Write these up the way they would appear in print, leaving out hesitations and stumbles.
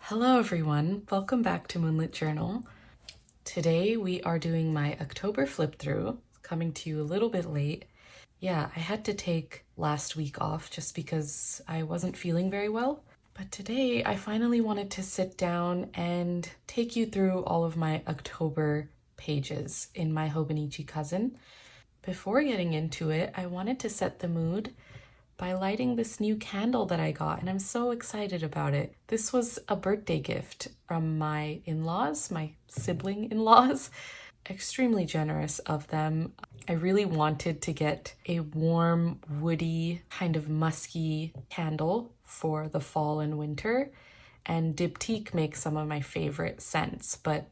Hello everyone, welcome back to Moonlit Journal. Today we are doing my October flip through, coming to you a little bit late. Yeah, I had to take last week off just because I wasn't feeling very well. But today I finally wanted to sit down and take you through all of my October pages in My Hobonichi Cousin. Before getting into it, I wanted to set the mood by lighting this new candle that I got, and I'm so excited about it. This was a birthday gift from my in-laws, my sibling in-laws. Extremely generous of them. I really wanted to get a warm, woody, kind of musky candle for the fall and winter, and Diptyque makes some of my favorite scents, but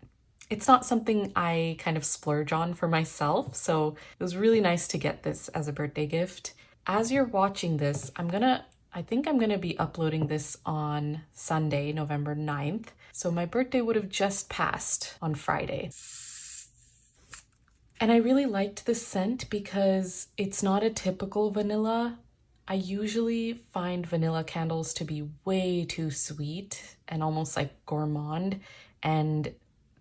it's not something I kind of splurge on for myself, so it was really nice to get this as a birthday gift. As you're watching this, I think I'm gonna be uploading this on Sunday, November 9th. So my birthday would have just passed on Friday. And I really liked this scent because it's not a typical vanilla. I usually find vanilla candles to be way too sweet and almost like gourmand, and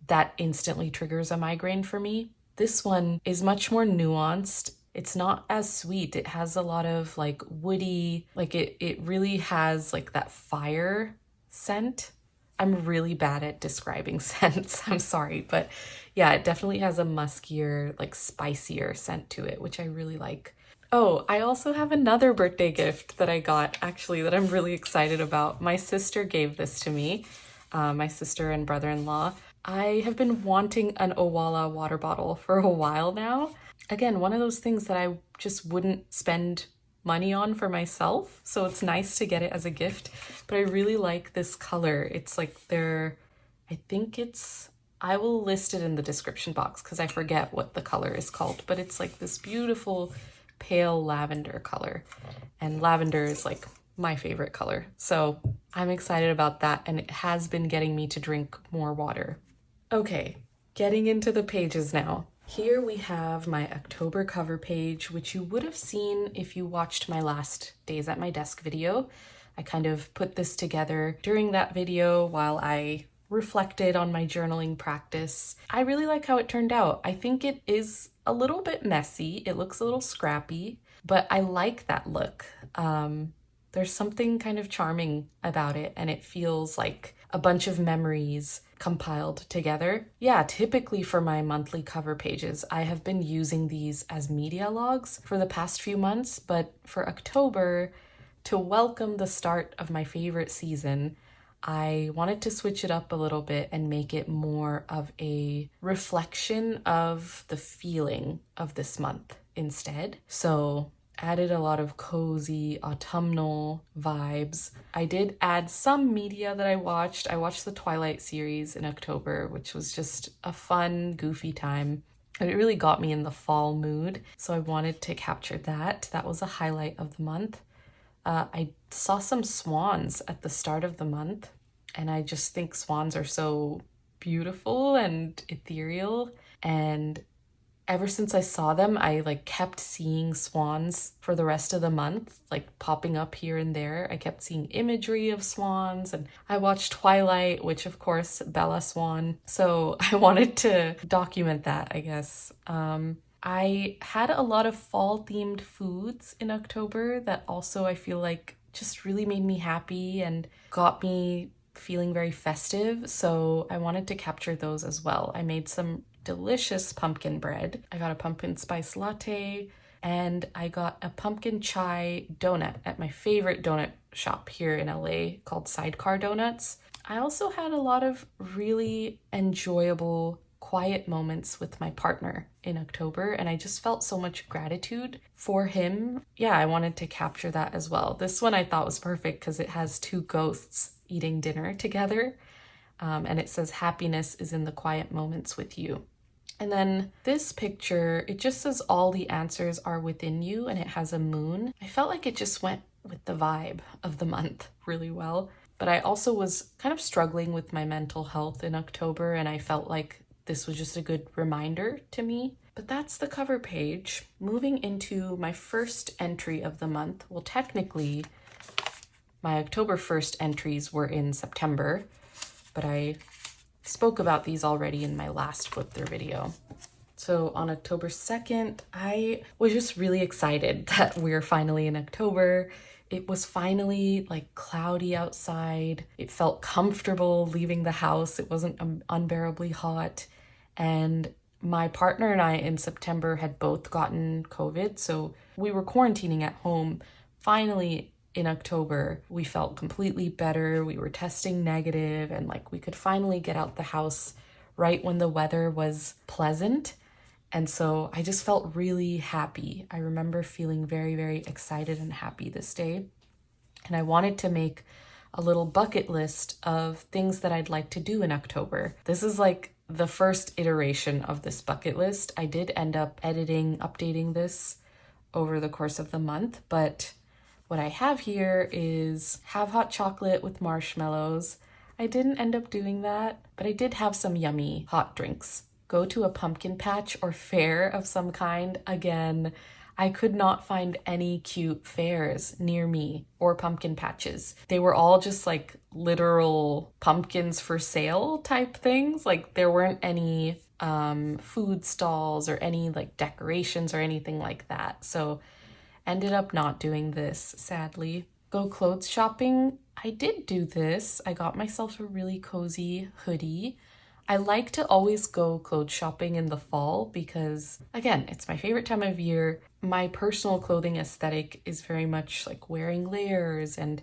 that instantly triggers a migraine for me. This one is much more nuanced. It's not as sweet. It has a lot of like woody, like it really has like that fire scent. I'm really bad at describing scents, I'm sorry, but yeah, it definitely has a muskier, like spicier scent to it, which I really like. Oh, I also have another birthday gift that I got actually that I'm really excited about. My sister gave this to me, my sister and brother-in-law. I have been wanting an Owala water bottle for a while now. Again, one of those things that I just wouldn't spend money on for myself, so it's nice to get it as a gift. But I really like this color. It's like I will list it in the description box because I forget what the color is called, but it's like this beautiful pale lavender color. And lavender is like my favorite color. So I'm excited about that, and it has been getting me to drink more water. Okay, getting into the pages now. Here we have my October cover page, which you would have seen if you watched my last Days at My Desk video. I kind of put this together during that video while I reflected on my journaling practice. I really like how it turned out. I think it is a little bit messy. It looks a little scrappy, but I like that look. There's something kind of charming about it, and it feels like a bunch of memories compiled together. Yeah, typically for my monthly cover pages, I have been using these as media logs for the past few months, but for October, to welcome the start of my favorite season, I wanted to switch it up a little bit and make it more of a reflection of the feeling of this month instead. So added a lot of cozy autumnal vibes. I did add some media that I watched. I watched the Twilight series in October, which was just a fun, goofy time. And it really got me in the fall mood, so I wanted to capture that. That was a highlight of the month. I saw some swans at the start of the month, and I just think swans are so beautiful and ethereal, and ever since I saw them, I like kept seeing swans for the rest of the month, like popping up here and there. I kept seeing imagery of swans, and I watched Twilight, which of course, Bella Swan. So I wanted to document that, I guess. I had a lot of fall themed foods in October that also I feel like just really made me happy and got me feeling very festive. So I wanted to capture those as well. I made some delicious pumpkin bread. I got a pumpkin spice latte, and I got a pumpkin chai donut at my favorite donut shop here in LA called Sidecar Donuts. I also had a lot of really enjoyable quiet moments with my partner in October, and I just felt so much gratitude for him. Yeah, I wanted to capture that as well. This one I thought was perfect because it has two ghosts eating dinner together, and it says, "Happiness is in the quiet moments with you." And then this picture, it just says all the answers are within you, and it has a moon. I felt like it just went with the vibe of the month really well. But I also was kind of struggling with my mental health in October, and I felt like this was just a good reminder to me. But that's the cover page. Moving into my first entry of the month. Well, technically, my October 1st entries were in September. but I spoke about these already in my last flip through video. So on October 2nd, I was just really excited that we're finally in October. It was finally like cloudy outside. It felt comfortable leaving the house. It wasn't unbearably hot. And my partner and I in September had both gotten COVID, so we were quarantining at home. Finally, in October, we felt completely better. We were testing negative, and like we could finally get out the house right when the weather was pleasant. And so I just felt really happy. I remember feeling very, very excited and happy this day. And I wanted to make a little bucket list of things that I'd like to do in October. This is like the first iteration of this bucket list. I did end up updating this over the course of the month, but what I have here is have hot chocolate with marshmallows. I didn't end up doing that, but I did have some yummy hot drinks. Go to a pumpkin patch or fair of some kind. Again, I could not find any cute fairs near me or pumpkin patches. They were all just like literal pumpkins for sale type things. Like there weren't any food stalls or any like decorations or anything like that. So ended up not doing this, sadly. Go clothes shopping. I did do this. I got myself a really cozy hoodie. I like to always go clothes shopping in the fall because, again, it's my favorite time of year. My personal clothing aesthetic is very much like wearing layers and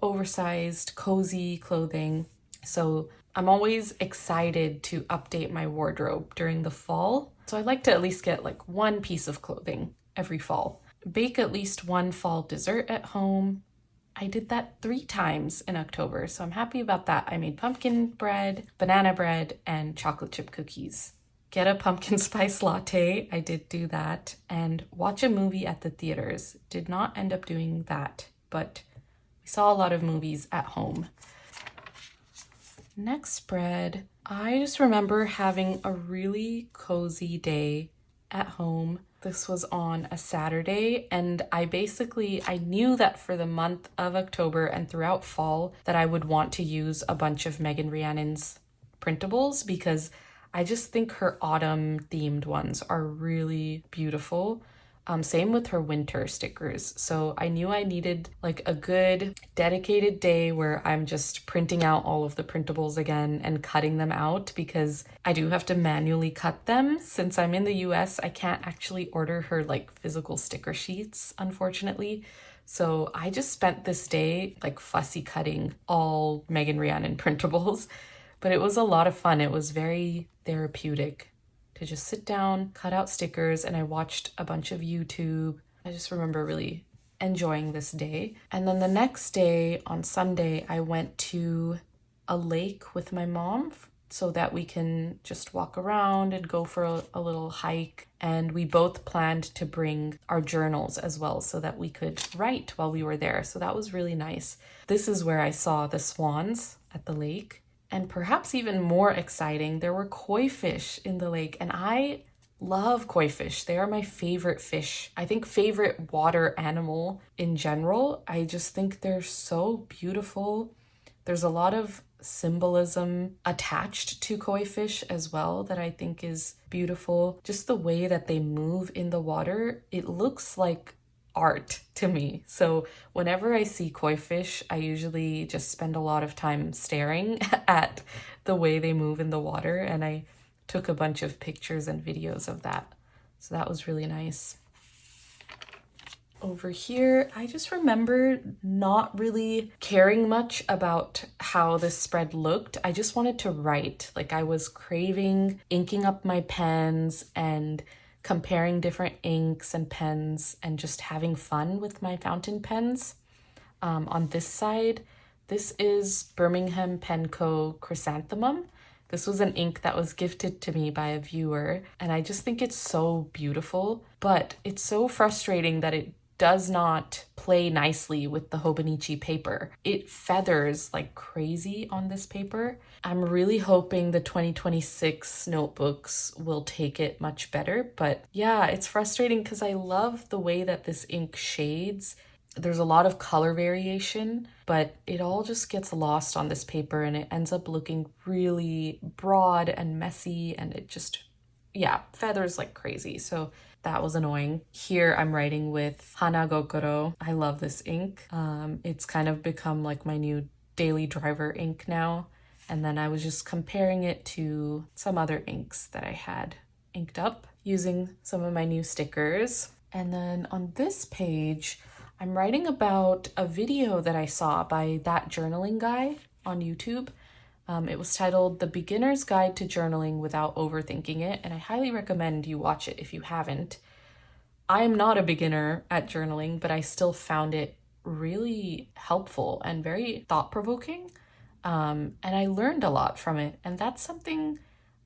oversized, cozy clothing. So I'm always excited to update my wardrobe during the fall. So I like to at least get like one piece of clothing every fall. Bake at least one fall dessert at home. I did that 3 times in October, so I'm happy about that. I made pumpkin bread, banana bread, and chocolate chip cookies. Get a pumpkin spice latte. I did do that. And watch a movie at the theaters. Did not end up doing that, but we saw a lot of movies at home. Next spread, I just remember having a really cozy day at home. This was on a Saturday, and I knew that for the month of October and throughout fall that I would want to use a bunch of Megan Rhiannon's printables because I just think her autumn themed ones are really beautiful. Same with her winter stickers. So I knew I needed like a good dedicated day where I'm just printing out all of the printables again and cutting them out because I do have to manually cut them. Since I'm in the US, I can't actually order her like physical sticker sheets, unfortunately. So I just spent this day like fussy cutting all Megan Rhiannon printables, but it was a lot of fun. It was very therapeutic to just sit down, cut out stickers, and I watched a bunch of YouTube. I just remember really enjoying this day. And then the next day, on Sunday, I went to a lake with my mom so that we can just walk around and go for a little hike. And we both planned to bring our journals as well so that we could write while we were there. So that was really nice. This is where I saw the swans at the lake. And perhaps even more exciting, there were koi fish in the lake, and I love koi fish. They are my favorite fish. I think favorite water animal in general. I just think they're so beautiful. There's a lot of symbolism attached to koi fish as well that I think is beautiful. Just the way that they move in the water, it looks like art to me. So whenever I see koi fish, I usually just spend a lot of time staring at the way they move in the water, and I took a bunch of pictures and videos of that. So that was really nice. Over here, I just remember not really caring much about how this spread looked. I just wanted to write. Like I was craving inking up my pens and comparing different inks and pens and just having fun with my fountain pens. On this side, this is Birmingham Pen Co. Chrysanthemum. This was an ink that was gifted to me by a viewer, and I just think it's so beautiful, but it's so frustrating that it does not play nicely with the Hobonichi paper. It feathers like crazy on this paper. I'm really hoping the 2026 notebooks will take it much better, but yeah, it's frustrating because I love the way that this ink shades. There's a lot of color variation, but it all just gets lost on this paper and it ends up looking really broad and messy, and it just, yeah, feathers like crazy. So that was annoying. Here I'm writing with Hanagokoro. I love this ink. It's kind of become like my new daily driver ink now. And then I was just comparing it to some other inks that I had inked up using some of my new stickers. And then on this page, I'm writing about a video that I saw by That Journaling Guy on YouTube. It was titled The Beginner's Guide to Journaling Without Overthinking It, and I highly recommend you watch it if you haven't. I am not a beginner at journaling, but I still found it really helpful and very thought-provoking. And I learned a lot from it. And that's something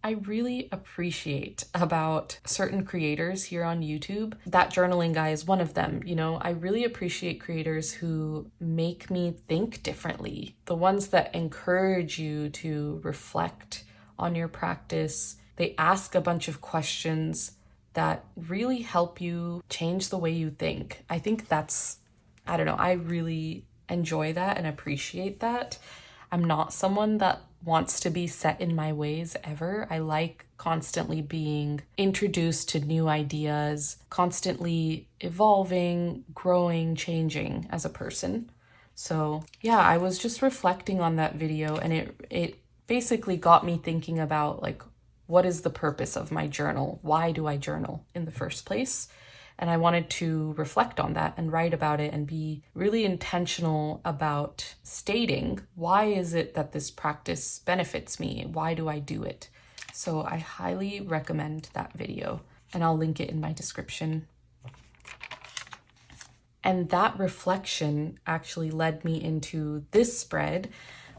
I really appreciate about certain creators here on YouTube. That Journaling Guy is one of them. You know, I really appreciate creators who make me think differently. The ones that encourage you to reflect on your practice. They ask a bunch of questions that really help you change the way you think. I think that's, I don't know, I really enjoy that and appreciate that. I'm not someone that wants to be set in my ways ever. I like constantly being introduced to new ideas, constantly evolving, growing, changing as a person. So yeah, I was just reflecting on that video, and it basically got me thinking about like, what is the purpose of my journal? Why do I journal in the first place? And I wanted to reflect on that and write about it and be really intentional about stating, why is it that this practice benefits me? Why do I do it? So I highly recommend that video, and I'll link it in my description. And that reflection actually led me into this spread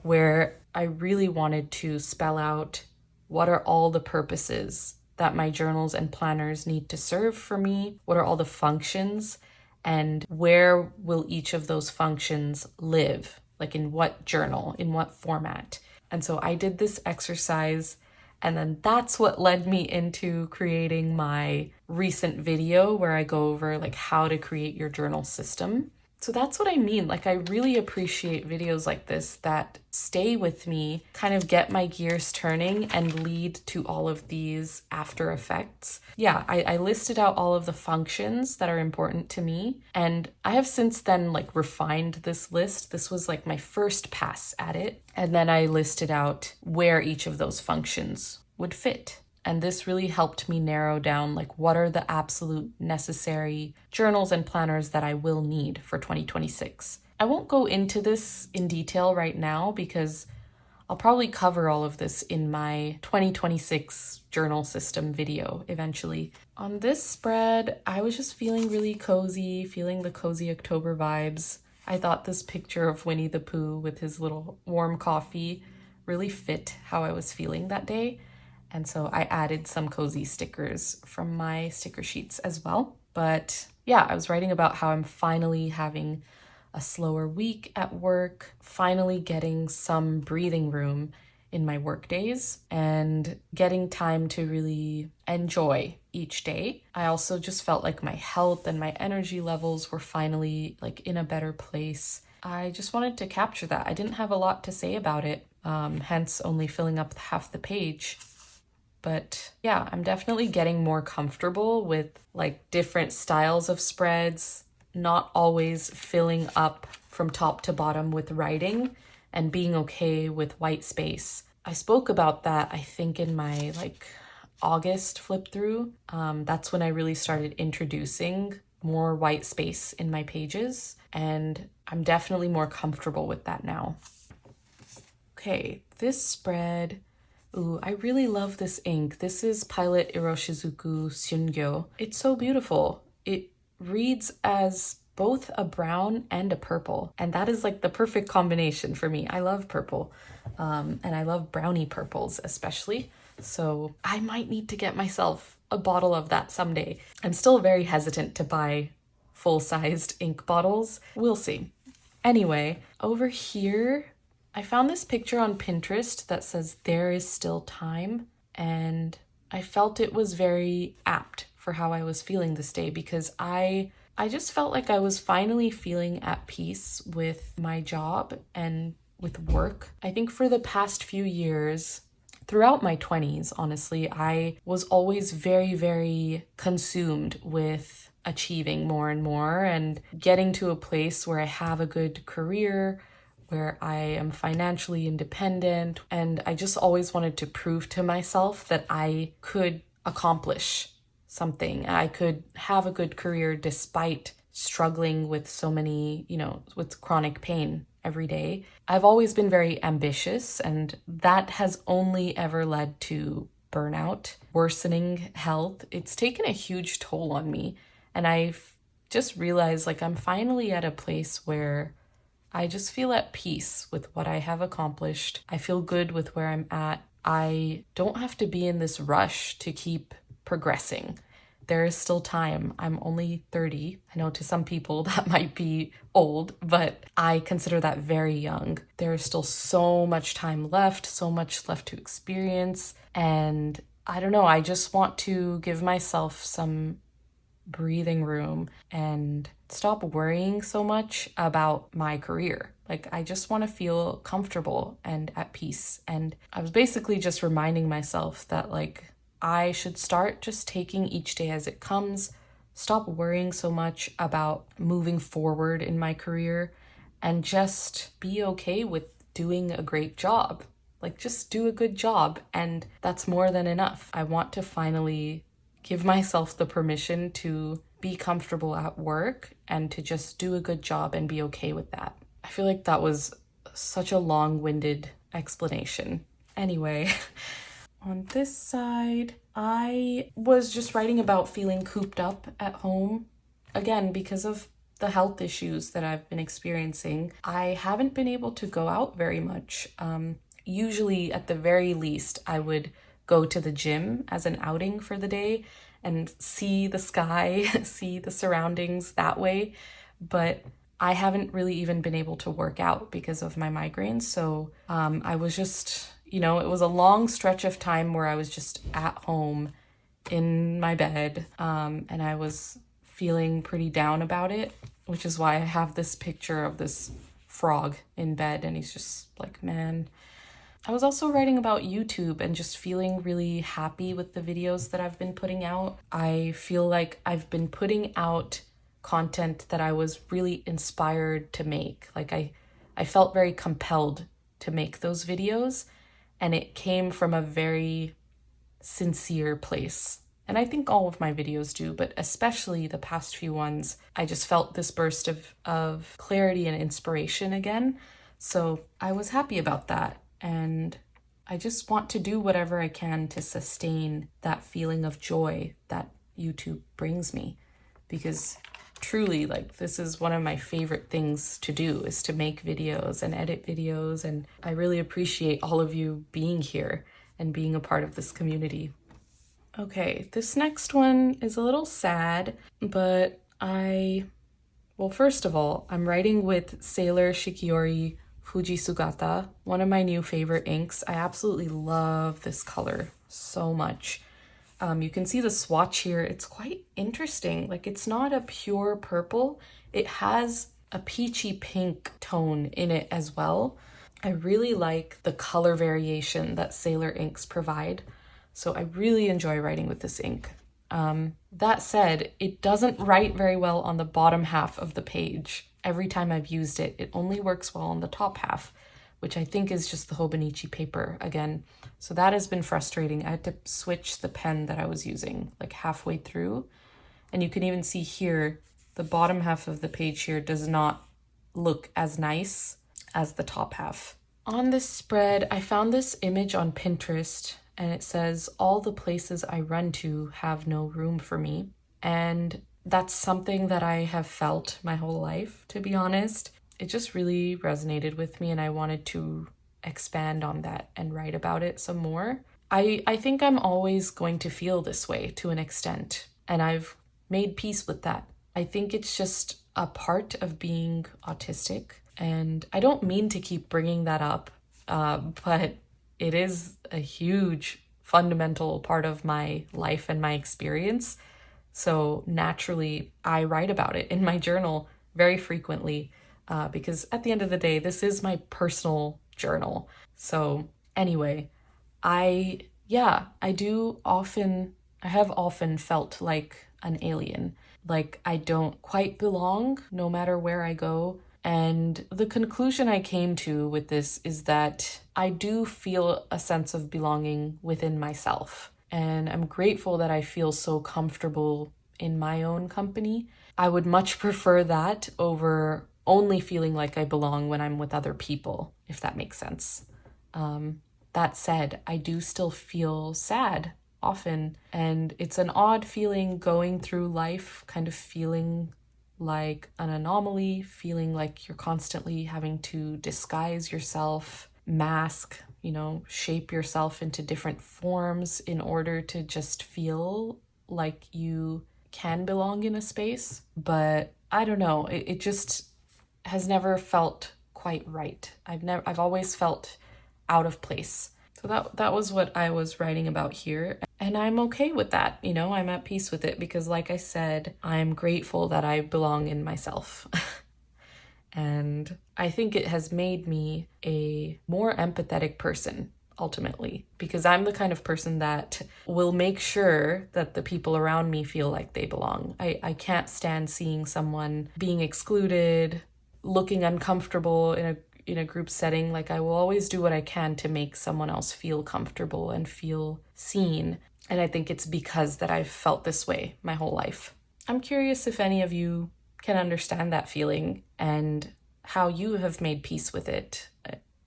where I really wanted to spell out what are all the purposes that my journals and planners need to serve for me? What are all the functions? And where will each of those functions live? Like in what journal, in what format? And so I did this exercise, and then that's what led me into creating my recent video where I go over like how to create your journal system. So that's what I mean. Like, I really appreciate videos like this that stay with me, kind of get my gears turning and lead to all of these after effects. Yeah, I listed out all of the functions that are important to me, and I have since then like refined this list. This was like my first pass at it. And then I listed out where each of those functions would fit. And this really helped me narrow down like what are the absolute necessary journals and planners that I will need for 2026. I won't go into this in detail right now because I'll probably cover all of this in my 2026 journal system video eventually. On this spread, I was just feeling really cozy, feeling the cozy October vibes. I thought this picture of Winnie the Pooh with his little warm coffee really fit how I was feeling that day. And so I added some cozy stickers from my sticker sheets as well. But yeah, I was writing about how I'm finally having a slower week at work, finally getting some breathing room in my work days and getting time to really enjoy each day. I also just felt like my health and my energy levels were finally like in a better place. I just wanted to capture that. I didn't have a lot to say about it, hence only filling up half the page. But yeah, I'm definitely getting more comfortable with like different styles of spreads, not always filling up from top to bottom with writing and being okay with white space. I spoke about that, I think, in my like August flip through. That's when I really started introducing more white space in my pages, and I'm definitely more comfortable with that now. Okay, this spread. Ooh, I really love this ink. This is Pilot Iroshizuku Shungyo. It's so beautiful. It reads as both a brown and a purple, and that is like the perfect combination for me. I love purple, and I love brownie purples especially. So I might need to get myself a bottle of that someday. I'm still very hesitant to buy full-sized ink bottles. We'll see. Anyway, over here, I found this picture on Pinterest that says there is still time, and I felt it was very apt for how I was feeling this day because I I just felt like I was finally feeling at peace with my job and with work. I think for the past few years, throughout my 20s, honestly, I was always very, very consumed with achieving more and more and getting to a place where I have a good career, where I am financially independent. And I just always wanted to prove to myself that I could accomplish something. I could have a good career despite struggling with so many, with chronic pain every day. I've always been very ambitious, and that has only ever led to burnout, worsening health. It's taken a huge toll on me. And I've just realized like I'm finally at a place where I just feel at peace with what I have accomplished. I feel good with where I'm at. I don't have to be in this rush to keep progressing. There is still time. I'm only 30. I know to some people that might be old, but I consider that very young. There is still so much time left, so much left to experience. And I don't know, I just want to give myself some breathing room and stop worrying so much about my career. Like, I just want to feel comfortable and at peace. And I was basically just reminding myself that, like, I should start just taking each day as it comes, stop worrying so much about moving forward in my career, and just be okay with doing a great job. Like, just do a good job, and that's more than enough. I want to finally give myself the permission to be comfortable at work and to just do a good job and be okay with that. I feel like that was such a long-winded explanation. Anyway, on this side, I was just writing about feeling cooped up at home. Again, because of the health issues that I've been experiencing, I haven't been able to go out very much. Usually, at the very least, I would go to the gym as an outing for the day and see the sky, see the surroundings that way. But I haven't really even been able to work out because of my migraines. So I was just, it was a long stretch of time where I was just at home in my bed, and I was feeling pretty down about it, which is why I have this picture of this frog in bed, and he's just like, man. I was also writing about YouTube and just feeling really happy with the videos that I've been putting out. I feel like I've been putting out content that I was really inspired to make. Like I felt very compelled to make those videos, and it came from a very sincere place. And I think all of my videos do, but especially the past few ones, I just felt this burst of clarity and inspiration again. So I was happy about that. And I just want to do whatever I can to sustain that feeling of joy that YouTube brings me. Because truly, like, this is one of my favorite things to do, is to make videos and edit videos. And I really appreciate all of you being here and being a part of this community. Okay, this next one is a little sad, but first of all, I'm writing with Sailor Shikiori Fujisugata, one of my new favorite inks. I absolutely love this color so much. You can see the swatch here. It's quite interesting. Like, it's not a pure purple. It has a peachy pink tone in it as well. I really like the color variation that Sailor inks provide. So I really enjoy writing with this ink. That said, it doesn't write very well on the bottom half of the page. Every time I've used it, it only works well on the top half, which I think is just the Hobonichi paper again. So that has been frustrating. I had to switch the pen that I was using like halfway through. And you can even see here, the bottom half of the page here does not look as nice as the top half. On this spread, I found this image on Pinterest, and it says, "All the places I run to have no room for me." And that's something that I have felt my whole life, to be honest. It just really resonated with me, and I wanted to expand on that and write about it some more. I think I'm always going to feel this way to an extent, and I've made peace with that. I think it's just a part of being autistic, and I don't mean to keep bringing that up, but it is a huge fundamental part of my life and my experience. So naturally, I write about it in my journal very frequently because at the end of the day, this is my personal journal. So anyway, I have often felt like an alien, like I don't quite belong no matter where I go. And the conclusion I came to with this is that I do feel a sense of belonging within myself. And I'm grateful that I feel so comfortable in my own company. I would much prefer that over only feeling like I belong when I'm with other people, if that makes sense. That said, I do still feel sad often, and it's an odd feeling going through life, kind of feeling like an anomaly, feeling like you're constantly having to disguise yourself, mask, shape yourself into different forms in order to just feel like you can belong in a space. But I don't know, it just has never felt quite right. I've always felt out of place. So that was what I was writing about here. And I'm okay with that. I'm at peace with it because, like I said, I'm grateful that I belong in myself. And I think it has made me a more empathetic person, ultimately, because I'm the kind of person that will make sure that the people around me feel like they belong. I can't stand seeing someone being excluded, looking uncomfortable in a group setting. Like, I will always do what I can to make someone else feel comfortable and feel seen. And I think it's because that I've felt this way my whole life. I'm curious if any of you can understand that feeling and how you have made peace with it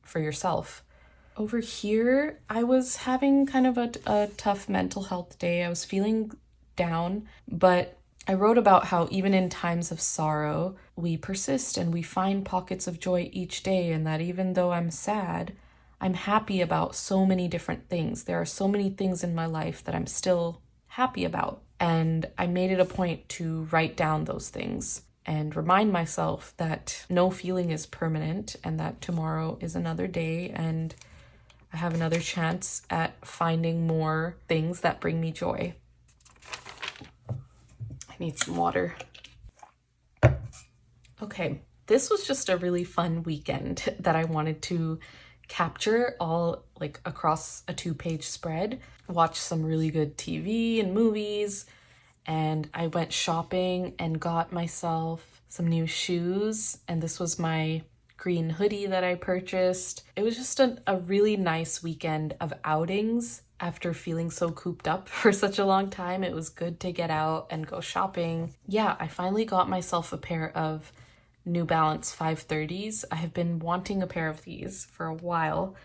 for yourself. Over here, I was having kind of a tough mental health day. I was feeling down, but I wrote about how even in times of sorrow, we persist and we find pockets of joy each day, and that even though I'm sad, I'm happy about so many different things. There are so many things in my life that I'm still happy about. And I made it a point to write down those things and remind myself that no feeling is permanent and that tomorrow is another day and I have another chance at finding more things that bring me joy. I need some water. Okay, this was just a really fun weekend that I wanted to capture all across a 2-page spread, watch some really good TV and movies, and I went shopping and got myself some new shoes, and this was my green hoodie that I purchased. It was just a really nice weekend of outings after feeling so cooped up for such a long time. It was good to get out and go shopping. Yeah, I finally got myself a pair of New Balance 530s. I have been wanting a pair of these for a while.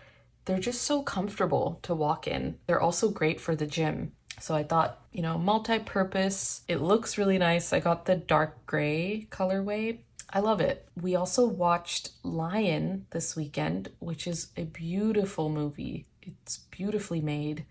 They're just so comfortable to walk in. They're also great for the gym. So I thought, multi-purpose. It looks really nice. I got the dark gray colorway. I love it. We also watched Lion this weekend, which is a beautiful movie. It's beautifully made,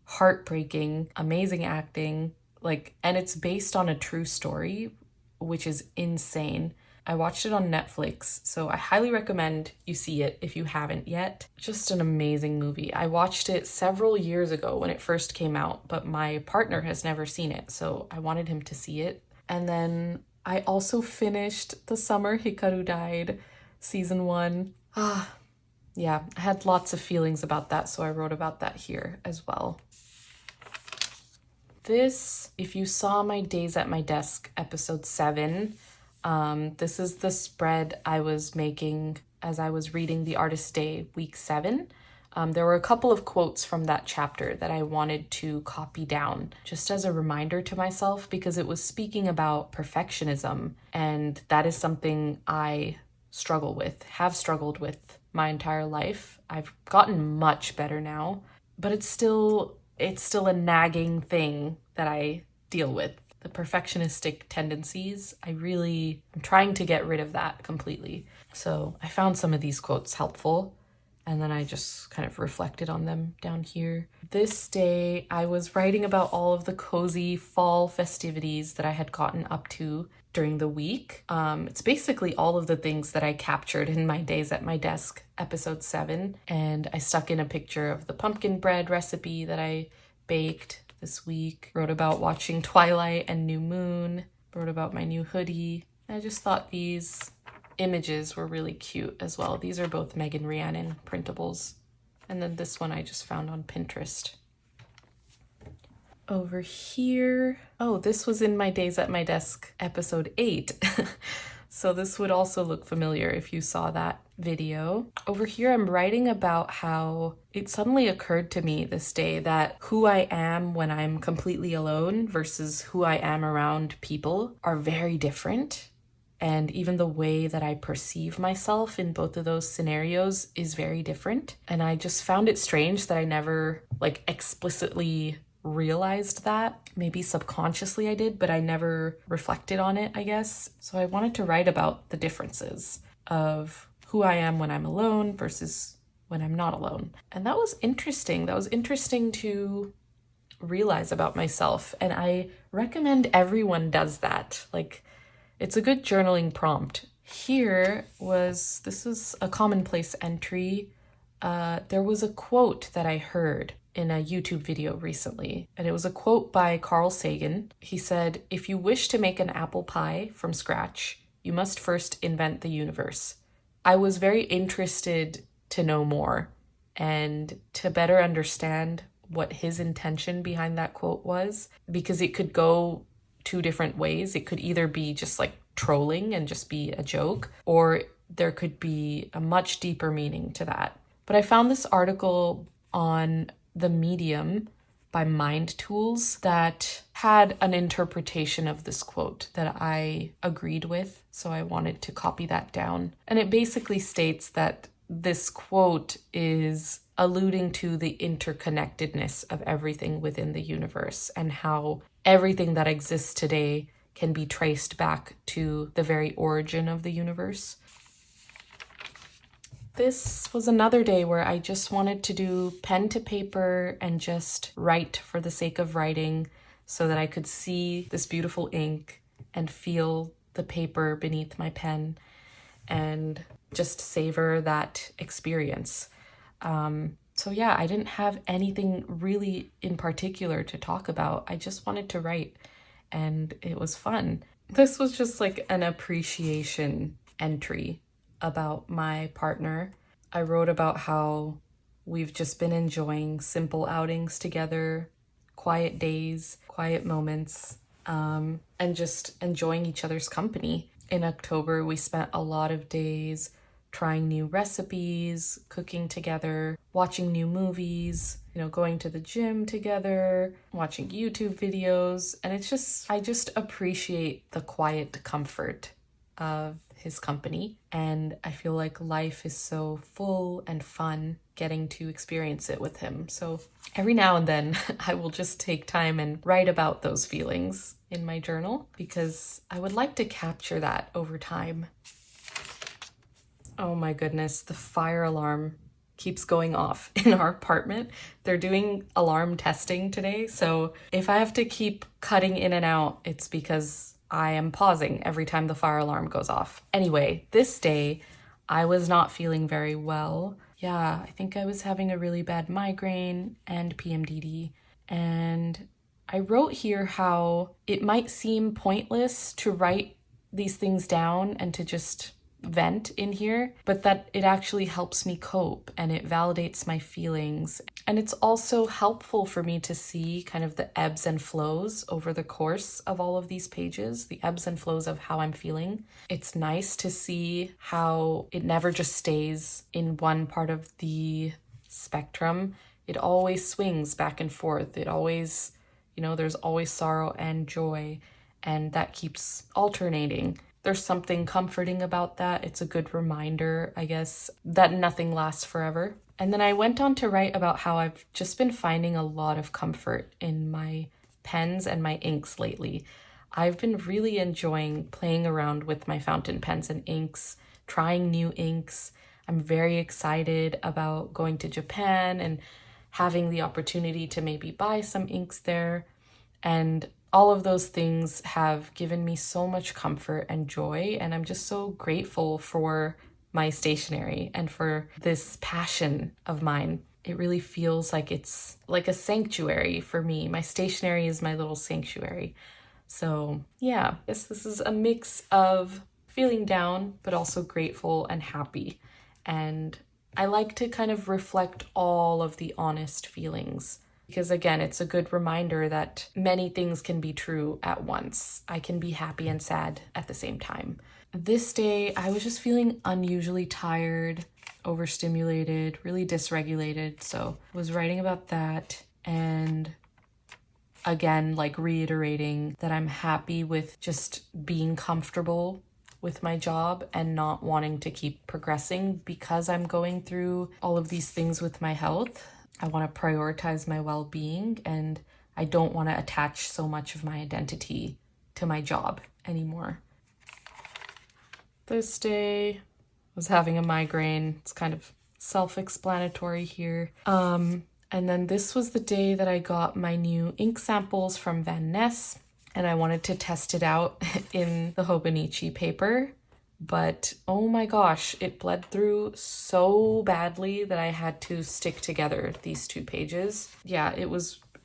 heartbreaking, amazing acting, and it's based on a true story, which is insane. I watched it on Netflix, so I highly recommend you see it if you haven't yet. Just an amazing movie. I watched it several years ago when it first came out, but my partner has never seen it, so I wanted him to see it. And then I also finished The Summer Hikaru Died, season 1. Yeah, I had lots of feelings about that, so I wrote about that here as well. This, if you saw my Days at My Desk episode 7, this is the spread I was making as I was reading The Artist's Day week 7. There were a couple of quotes from that chapter that I wanted to copy down just as a reminder to myself because it was speaking about perfectionism, and that is something I have struggled with my entire life. I've gotten much better now, but it's still a nagging thing that I deal with. The perfectionistic tendencies, I'm trying to get rid of that completely. So I found some of these quotes helpful, and then I just kind of reflected on them down here. This day, I was writing about all of the cozy fall festivities that I had gotten up to during the week. It's basically all of the things that I captured in my Days at My Desk episode 7, and I stuck in a picture of the pumpkin bread recipe that I baked, this week. Wrote about watching Twilight and New Moon. Wrote about my new hoodie. I just thought these images were really cute as well. These are both Megan Rhiannon printables. And then this one I just found on Pinterest. Over here, oh, this was in my Days at My Desk episode 8. So this would also look familiar if you saw that video. Over here, I'm writing about how it suddenly occurred to me this day that who I am when I'm completely alone versus who I am around people are very different. And even the way that I perceive myself in both of those scenarios is very different. And I just found it strange that I never explicitly realized that. Maybe subconsciously I did, but I never reflected on it, I guess. So I wanted to write about the differences of who I am when I'm alone versus when I'm not alone. And that was interesting. That was interesting to realize about myself. And I recommend everyone does that. It's a good journaling prompt. This is a commonplace entry. There was a quote that I heard in a YouTube video recently, and it was a quote by Carl Sagan. He said, "If you wish to make an apple pie from scratch, you must first invent the universe." I was very interested to know more and to better understand what his intention behind that quote was, because it could go two different ways. It could either be just trolling and just be a joke, or there could be a much deeper meaning to that. But I found this article on The Medium by Mind Tools that had an interpretation of this quote that I agreed with, so I wanted to copy that down. And it basically states that this quote is alluding to the interconnectedness of everything within the universe and how everything that exists today can be traced back to the very origin of the universe. This was another day where I just wanted to do pen to paper and just write for the sake of writing so that I could see this beautiful ink and feel the paper beneath my pen and just savor that experience. So yeah, I didn't have anything really in particular to talk about. I just wanted to write and it was fun. This was just an appreciation entry about my partner. I wrote about how we've just been enjoying simple outings together, quiet days, quiet moments, and just enjoying each other's company. In October, we spent a lot of days trying new recipes, cooking together, watching new movies, going to the gym together, watching YouTube videos. And I just appreciate the quiet comfort of his company. And I feel like life is so full and fun getting to experience it with him. So every now and then I will just take time and write about those feelings in my journal because I would like to capture that over time. Oh my goodness, the fire alarm keeps going off in our apartment. They're doing alarm testing today. So if I have to keep cutting in and out, it's because I am pausing every time the fire alarm goes off. Anyway, this day, I was not feeling very well. Yeah, I think I was having a really bad migraine and PMDD. And I wrote here how it might seem pointless to write these things down and to just vent in here, but that it actually helps me cope and it validates my feelings. And it's also helpful for me to see kind of the ebbs and flows over the course of all of these pages, the ebbs and flows of how I'm feeling. It's nice to see how it never just stays in one part of the spectrum. It always swings back and forth. It always, there's always sorrow and joy, and that keeps alternating. There's something comforting about that. It's a good reminder, I guess, that nothing lasts forever. And then I went on to write about how I've just been finding a lot of comfort in my pens and my inks lately. I've been really enjoying playing around with my fountain pens and inks, trying new inks. I'm very excited about going to Japan and having the opportunity to maybe buy some inks there. And all of those things have given me so much comfort and joy, and I'm just so grateful for my stationery and for this passion of mine. It really feels like it's like a sanctuary for me. My stationery is my little sanctuary. So yeah, I guess this is a mix of feeling down, but also grateful and happy. And I like to kind of reflect all of the honest feelings because, again, it's a good reminder that many things can be true at once. I can be happy and sad at the same time. This day, I was just feeling unusually tired, overstimulated, really dysregulated. So I was writing about that and again, like reiterating that I'm happy with just being comfortable with my job and not wanting to keep progressing because I'm going through all of these things with my health. I want to prioritize my well-being and I don't want to attach so much of my identity to my job anymore. This day, I was having a migraine. It's kind of self-explanatory here. And then this was the day that I got my new ink samples from Van Ness, and I wanted to test it out in the Hobonichi paper. But oh my gosh, it bled through so badly that I had to stick together these two pages. Yeah,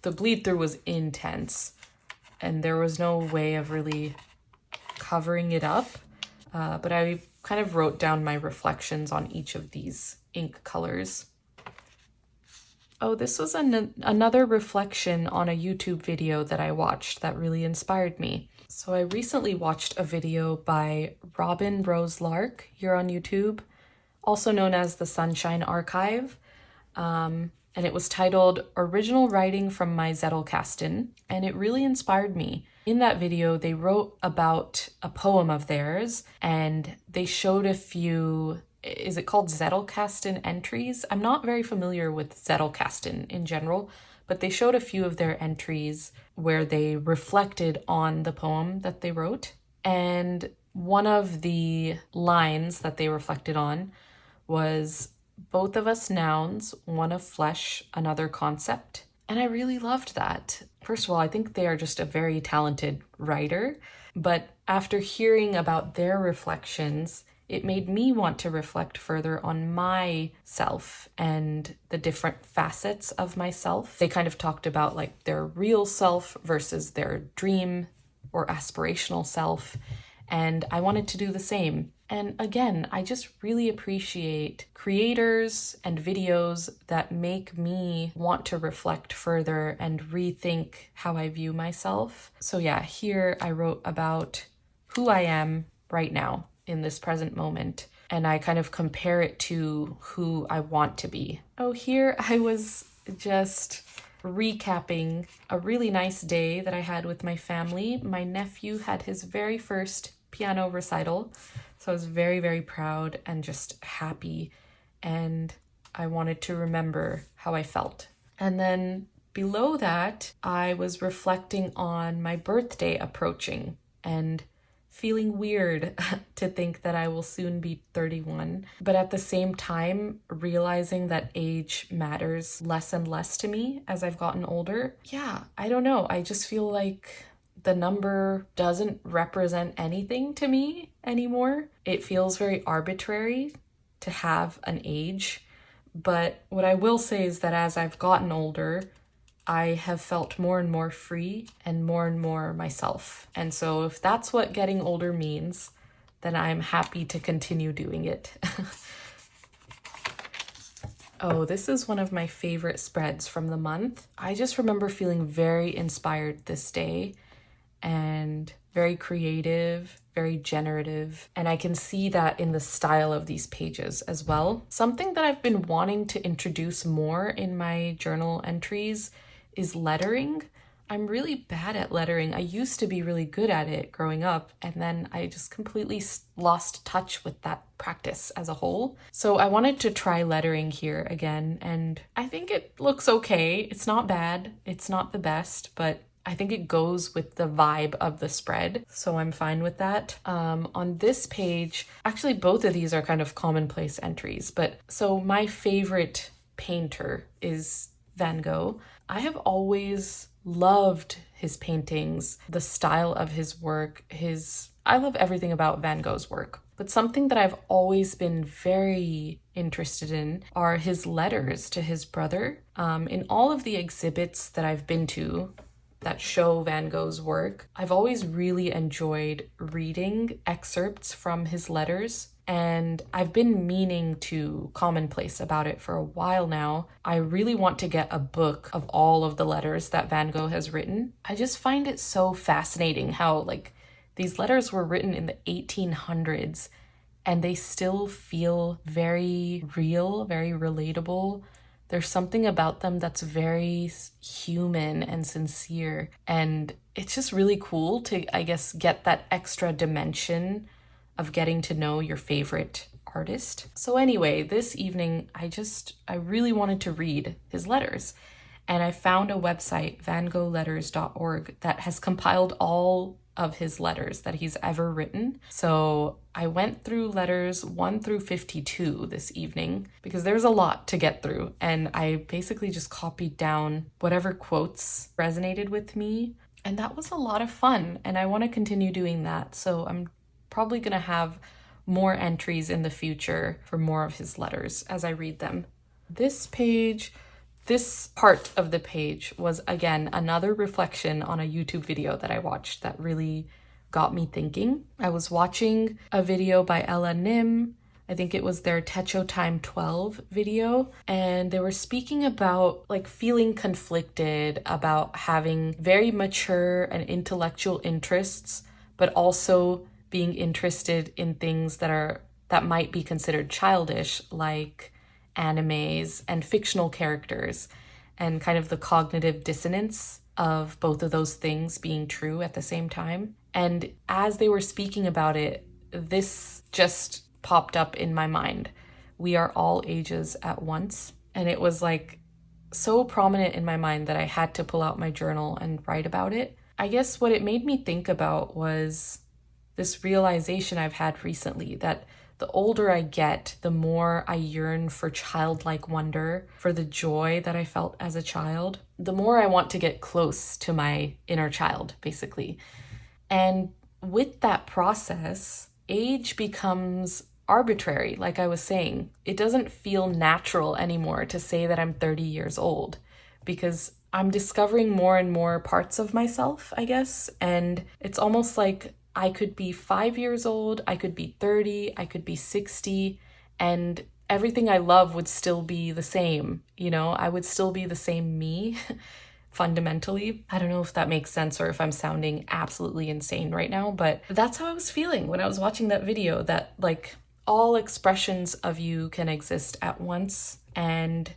the bleed through was intense, and there was no way of really covering it up. But I kind of wrote down my reflections on each of these ink colors. Oh, this was another reflection on a YouTube video that I watched that really inspired me. So I recently watched a video by Robin Rose Lark here on YouTube, also known as the Sunshine Archive. And it was titled Original Writing from My Zettelkasten, and it really inspired me. In that video, they wrote about a poem of theirs, and they showed a few, is it called Zettelkasten entries? I'm not very familiar with Zettelkasten in general, but they showed a few of their entries where they reflected on the poem that they wrote. And one of the lines that they reflected on was, both of us nouns, one of flesh, another concept. And I really loved that. First of all, I think they are just a very talented writer, but after hearing about their reflections, it made me want to reflect further on myself and the different facets of myself. They kind of talked about like their real self versus their dream or aspirational self, and I wanted to do the same. And again, I just really appreciate creators and videos that make me want to reflect further and rethink how I view myself. So yeah, here I wrote about who I am right now in this present moment, and I kind of compare it to who I want to be. Oh, here I was just recapping a really nice day that I had with my family. My nephew had his very first piano recital, so I was very, very proud and just happy, and I wanted to remember how I felt. And then below that, I was reflecting on my birthday approaching and feeling weird to think that I will soon be 31, but at the same time, realizing that age matters less and less to me as I've gotten older. Yeah, I don't know. I just feel like the number doesn't represent anything to me anymore. It feels very arbitrary to have an age, but what I will say is that as I've gotten older, I have felt more and more free and more myself. And so if that's what getting older means, then I'm happy to continue doing it. Oh, this is one of my favorite spreads from the month. I just remember feeling very inspired this day and very creative, very generative, and I can see that in the style of these pages as well. Something that I've been wanting to introduce more in my journal entries is lettering. I'm really bad at lettering. I used to be really good at it growing up, and then I just completely lost touch with that practice as a whole. So I wanted to try lettering here again, and I think it looks okay. It's not bad. It's not the best, but I think it goes with the vibe of the spread, so I'm fine with that. On this page, actually both of these are kind of commonplace entries, but so my favorite painter is Van Gogh. I have always loved his paintings, the style of his work, I love everything about Van Gogh's work. But something that I've always been very interested in are his letters to his brother. In all of the exhibits that I've been to that show Van Gogh's work, I've always really enjoyed reading excerpts from his letters, and I've been meaning to commonplace about it for a while now. I really want to get a book of all of the letters that Van Gogh has written. I just find it so fascinating how, like, these letters were written in the 1800s and they still feel very real, very relatable. There's something about them that's very human and sincere. And it's just really cool to, I guess, get that extra dimension of getting to know your favorite artist. So anyway, this evening, I really wanted to read his letters. And I found a website, vangoghletters.org, that has compiled all of his letters that he's ever written. So I went through letters 1 through 52 this evening because there's a lot to get through. And I basically just copied down whatever quotes resonated with me. And that was a lot of fun. And I want to continue doing that. So I'm probably going to have more entries in the future for more of his letters as I read them. This part of the page was, again, another reflection on a YouTube video that I watched that really got me thinking. I was watching a video by Ella Nim. I think it was their Techo Time 12 video. And they were speaking about like feeling conflicted about having very mature and intellectual interests, but also being interested in things that might be considered childish, like animes and fictional characters, and kind of the cognitive dissonance of both of those things being true at the same time. And as they were speaking about it, this just popped up in my mind. We are all ages at once. And it was like so prominent in my mind that I had to pull out my journal and write about it. I guess what it made me think about was this realization I've had recently that the older I get, the more I yearn for childlike wonder, for the joy that I felt as a child, the more I want to get close to my inner child, basically. And with that process, age becomes arbitrary, like I was saying. It doesn't feel natural anymore to say that I'm 30 years old because I'm discovering more and more parts of myself, I guess. And it's almost like I could be 5 years old, I could be 30, I could be 60, and everything I love would still be the same. You know, I would still be the same me fundamentally. I don't know if that makes sense or if I'm sounding absolutely insane right now, but that's how I was feeling when I was watching that video, that like all expressions of you can exist at once. And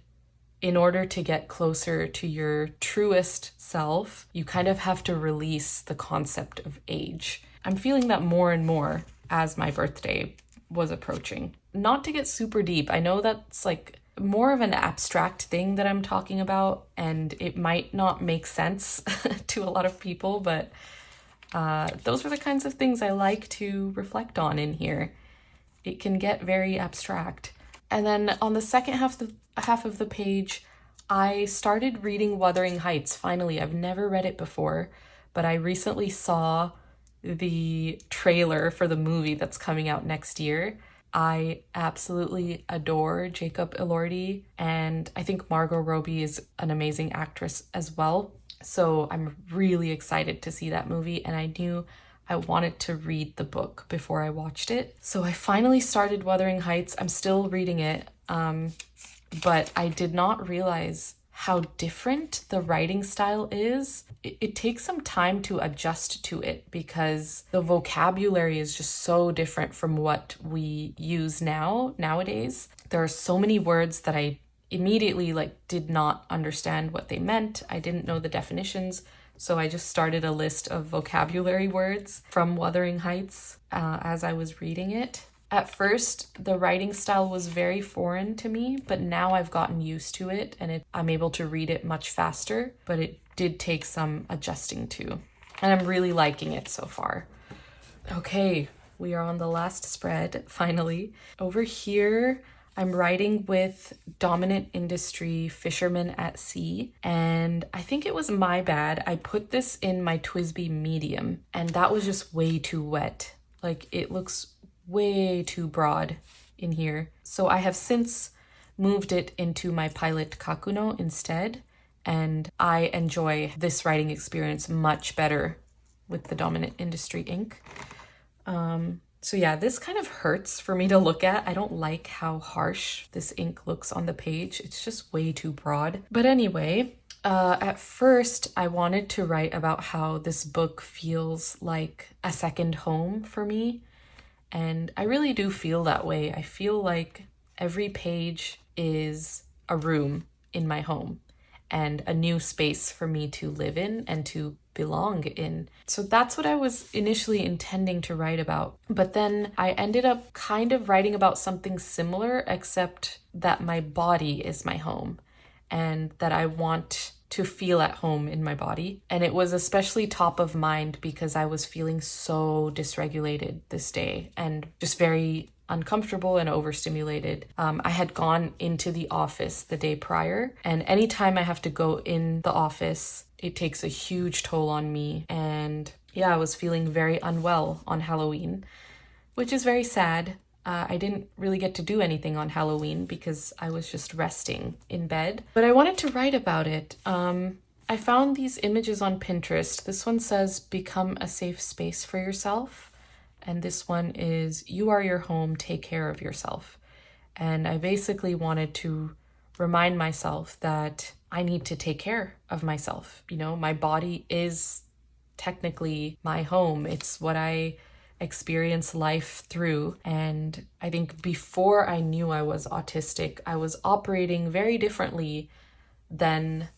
in order to get closer to your truest self, you kind of have to release the concept of age. I'm feeling that more and more as my birthday was approaching. Not to get super deep, I know that's like more of an abstract thing that I'm talking about, and it might not make sense to a lot of people, but those are the kinds of things I like to reflect on in here. It can get very abstract. And then on the second half of the page, I started reading Wuthering Heights. Finally, I've never read it before, but I recently saw the trailer for the movie that's coming out next year. I absolutely adore Jacob Elordi, and I think Margot Robbie is an amazing actress as well. So I'm really excited to see that movie, and I knew I wanted to read the book before I watched it. So I finally started Wuthering Heights. I'm still reading it, but I did not realize how different the writing style is. It takes some time to adjust to it because the vocabulary is just so different from what we use nowadays. There are so many words that I immediately did not understand what they meant. I didn't know the definitions. So I just started a list of vocabulary words from Wuthering Heights as I was reading it. At first, the writing style was very foreign to me, but now I've gotten used to it and I'm able to read it much faster, but it did take some adjusting to. And I'm really liking it so far. Okay, we are on the last spread, finally. Over here, I'm writing with Dominant Industry Fisherman at Sea, and I think it was my bad. I put this in my TWSBI medium, and that was just way too wet. It looks way too broad in here. So I have since moved it into my Pilot Kakuno instead, and I enjoy this writing experience much better with the Dominant Industry ink. So yeah, this kind of hurts for me to look at. I don't like how harsh this ink looks on the page. It's just way too broad. But anyway, at first I wanted to write about how this book feels like a second home for me. And I really do feel that way. I feel like every page is a room in my home and a new space for me to live in and to belong in. So that's what I was initially intending to write about. But then I ended up kind of writing about something similar, except that my body is my home and that I want to feel at home in my body. And it was especially top of mind because I was feeling so dysregulated this day and just very uncomfortable and overstimulated. I had gone into the office the day prior, and anytime I have to go in the office, it takes a huge toll on me. And yeah, I was feeling very unwell on Halloween, which is very sad. I didn't really get to do anything on Halloween because I was just resting in bed. But I wanted to write about it. I found these images on Pinterest. This one says, "Become a safe space for yourself." And this one is, "You are your home, take care of yourself." And I basically wanted to remind myself that I need to take care of myself. You know, my body is technically my home. It's what I experience life through. And I think before I knew I was autistic, I was operating very differently than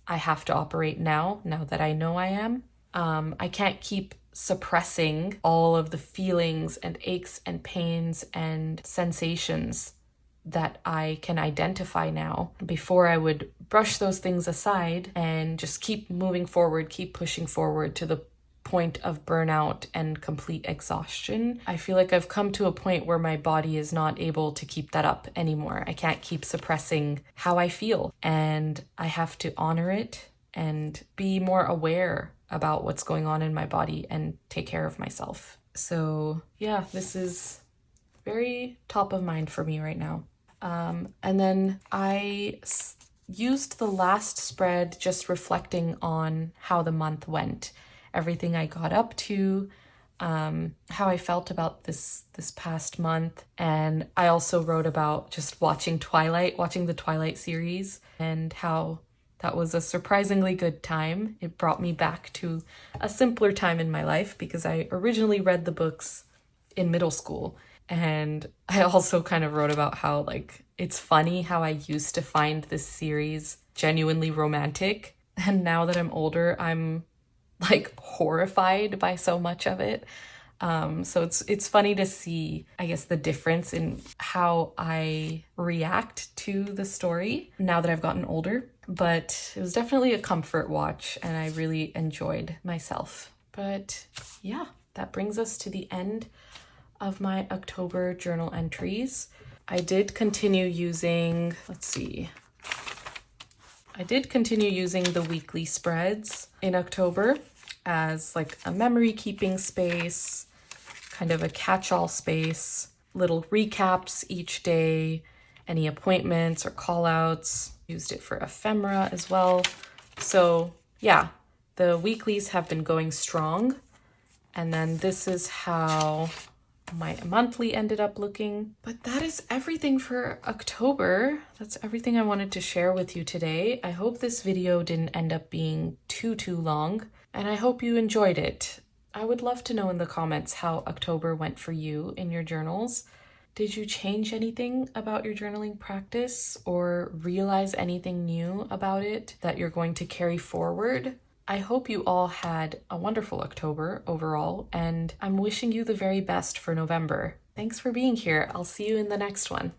I have to operate now that I know I am. I can't keep suppressing all of the feelings and aches and pains and sensations that I can identify now. Before, I would brush those things aside and just keep moving forward, keep pushing forward to the point of burnout and complete exhaustion. I feel like I've come to a point where my body is not able to keep that up anymore. I can't keep suppressing how I feel, and I have to honor it and be more aware about what's going on in my body and take care of myself. So yeah, this is very top of mind for me right now. And then I used the last spread just reflecting on how the month went, everything I got up to, how I felt about this past month. And I also wrote about just watching the Twilight series, and how that was a surprisingly good time. It brought me back to a simpler time in my life because I originally read the books in middle school. And I also kind of wrote about how, like, it's funny how I used to find this series genuinely romantic. And now that I'm older, I'm like horrified by so much of it. So it's funny to see, I guess, the difference in how I react to the story now that I've gotten older. But it was definitely a comfort watch, and I really enjoyed myself. But yeah, that brings us to the end of my October journal entries. I did continue using the weekly spreads in October as like a memory keeping space, kind of a catch-all space, little recaps each day, any appointments or call-outs. Used it for ephemera as well. So yeah, the weeklies have been going strong. And then this is how my monthly ended up looking. But that is everything for October. That's everything I wanted to share with you today. I hope this video didn't end up being too long, and I hope you enjoyed it. I would love to know in the comments how October went for you in your journals. Did you change anything about your journaling practice or realize anything new about it that you're going to carry forward? I hope you all had a wonderful October overall, and I'm wishing you the very best for November. Thanks for being here. I'll see you in the next one.